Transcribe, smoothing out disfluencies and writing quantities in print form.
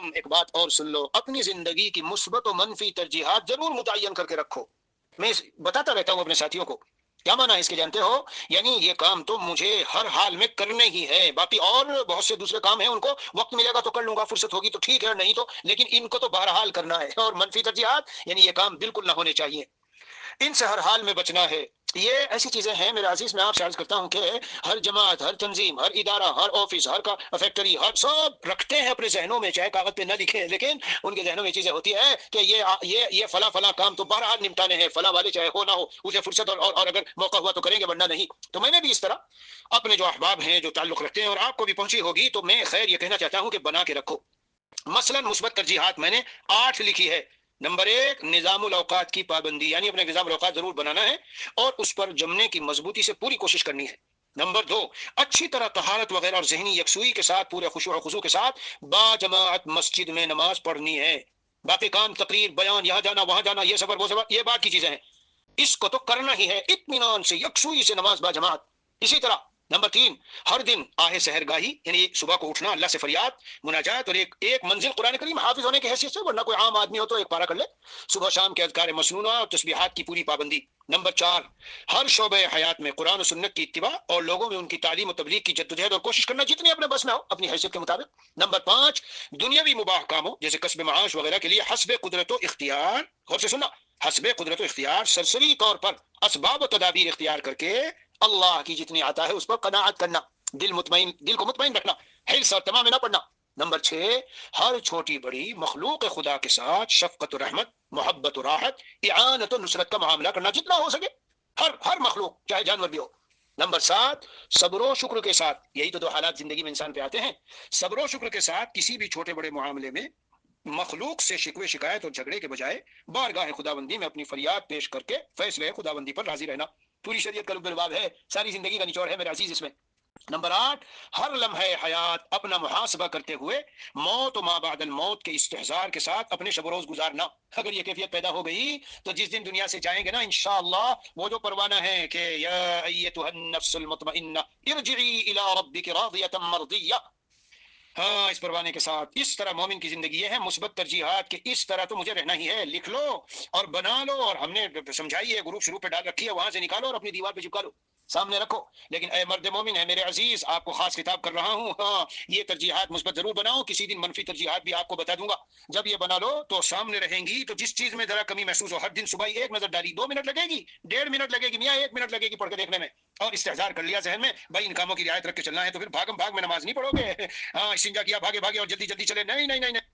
تاہم ایک بات اور سن لو، اپنی زندگی کی مثبت و منفی ترجیحات ضرور متعین کر کے رکھو۔ میں بتاتا رہتا ہوں اپنے ساتھیوں کو، کیا مانا ہے اس کے جانتے ہو؟ یعنی یہ کام تو مجھے ہر حال میں کرنے ہی ہے، باقی اور بہت سے دوسرے کام ہیں ان کو وقت ملے گا تو کر لوں گا، فرصت ہوگی تو ٹھیک ہے، نہیں تو، لیکن ان کو تو بہرحال کرنا ہے۔ اور منفی ترجیحات یعنی یہ کام بالکل نہ ہونے چاہیے، ان سے ہر حال میں بچنا ہے۔ یہ ایسی چیزیں ہیں میرے عزیز، میں آپ سے عرض کرتا ہوں کہ ہر جماعت، ہر تنظیم، ہر ادارہ، ہر آفس، ہر فیکٹری، ہر سب رکھتے ہیں اپنے ذہنوں میں، چاہے کاغذ پہ نہ لکھیں، لیکن ان کے ذہنوں میں چیزیں ہوتی ہے کہ یہ فلاں فلاں کام تو بہرحال نمٹانے ہیں، فلاں والے چاہے ہو نہ ہو، اسے فرصت اور اگر موقع ہوا تو کریں گے ورنہ نہیں۔ تو میں نے بھی اس طرح اپنے جو احباب ہیں جو تعلق رکھتے ہیں، اور آپ کو بھی پہنچی ہوگی، تو میں خیر یہ کہنا چاہتا ہوں کہ بنا کے رکھو۔ مثلا مثبت ترجیحات میں نے 8 لکھی ہے۔ نمبر 1، نظام الاوقات کی پابندی، یعنی اپنے نظام الاوقات ضرور بنانا ہے اور اس پر جمنے کی مضبوطی سے پوری کوشش کرنی ہے۔ نمبر 2، اچھی طرح طہارت وغیرہ اور ذہنی یکسوئی کے ساتھ، پورے خشوع و خضوع کے ساتھ با جماعت مسجد میں نماز پڑھنی ہے۔ باقی کام، تقریر، بیان، یہاں جانا وہاں جانا، یہ سفر وہ سفر، یہ بات کی چیزیں ہیں، اس کو تو کرنا ہی ہے، اطمینان سے یکسوئی سے نماز با جماعت۔ اسی طرح نمبر 3، ہر دن آہ سحر گاہی، یعنی صبح کو اٹھنا، اللہ سے فریاد، مناجات، اور ایک منزل قرآن کریم حافظ ہونے کی حیثیت سے، ورنہ کوئی عام آدمی ہو تو ایک پارہ کر لے، صبح شام کے اذکار مسنونہ اور تسبیحات کی پوری پابندی۔ نمبر 4، ہر شعبہ حیات میں قرآن و سنت کی اتباع اور لوگوں میں ان کی تعلیم و تبلیغ کی جدوجہد اور کوشش کرنا، جتنی اپنے بس میں ہو اپنی حیثیت کے مطابق۔ نمبر 5، دنیاوی مباح کاموں جیسے کسب معاش وغیرہ کے لیے حسب قدرت و اختیار، غور سے سننا، حسب قدرت و اختیار سرسری طور پر اسباب و تدابیر اختیار کر کے اللہ کی جتنی عطا ہے اس پر قناعت کرنا، دل کو مطمئن رکھنا، حرص اور تمام نہ پڑنا۔ نمبر 6، ہر چھوٹی بڑی مخلوق خدا کے ساتھ شفقت و رحمت، محبت و راحت، اعانت و نصرت کا معاملہ کرنا جتنا ہو سکے، ہر مخلوق چاہے جانور بھی ہو۔ نمبر 7، صبر و شکر کے ساتھ، یہی تو 2 حالات زندگی میں انسان پہ آتے ہیں، صبر و شکر کے ساتھ کسی بھی چھوٹے بڑے معاملے میں مخلوق سے شکوے شکایت اور جھگڑے کے بجائے بارگاہ خداوندی میں اپنی فریاد پیش کر کے فیصلے خداوندی پر راضی رہنا۔ پوری شریعت کا لب لباب ہے، ساری زندگی کا نچوڑ ہے میرے عزیز اس میں۔ نمبر 8، ہر لمحہ حیات اپنا محاسبہ کرتے ہوئے موت و ما بعد الموت کے استحضار کے ساتھ اپنے شب و روز گزارنا۔ اگر یہ کیفیت پیدا ہو گئی تو جس دن دنیا سے جائیں گے نا انشاءاللہ، وہ جو پروانہ ہے کہ یا ایتھا النفس المطمئنہ ارجعی الی ربک راضیۃ مرضیہ، ہاں اس پروانے کے ساتھ اس طرح مومن کی زندگی یہ ہے، مثبت ترجیحات کہ اس طرح تو مجھے رہنا ہی ہے، لکھ لو اور بنا لو، اور ہم نے سمجھائی ہے، گروپ شروع پہ ڈال رکھی ہے، وہاں سے نکالو اور اپنی دیوار پہ چپکا لو، سامنے رکھو۔ لیکن اے مرد مومن ہے میرے عزیز، آپ کو خاص خطاب کر رہا ہوں، ہاں یہ ترجیحات مثبت ضرور بناؤ، کسی دن منفی ترجیحات بھی آپ کو بتا دوں گا۔ جب یہ بنا لو تو سامنے رہیں گی، تو جس چیز میں ذرا کمی محسوس ہو، ہر دن صبح ایک نظر ڈالی، 2 منٹ لگے گی، 1.5 منٹ لگے گی میاں، 1 منٹ لگے گی پڑھ کے دیکھنے میں، اور استحضار کر لیا ذہن میں بھائی ان کاموں کی رعایت رکھ کے چلنا ہے، تو پھر بھاگ میں نماز نہیں پڑھو گے، ہاں استنجا کیا بھاگے بھاگے اور جلدی جلدی چلے، نہیں نہیں نہیں نہیں،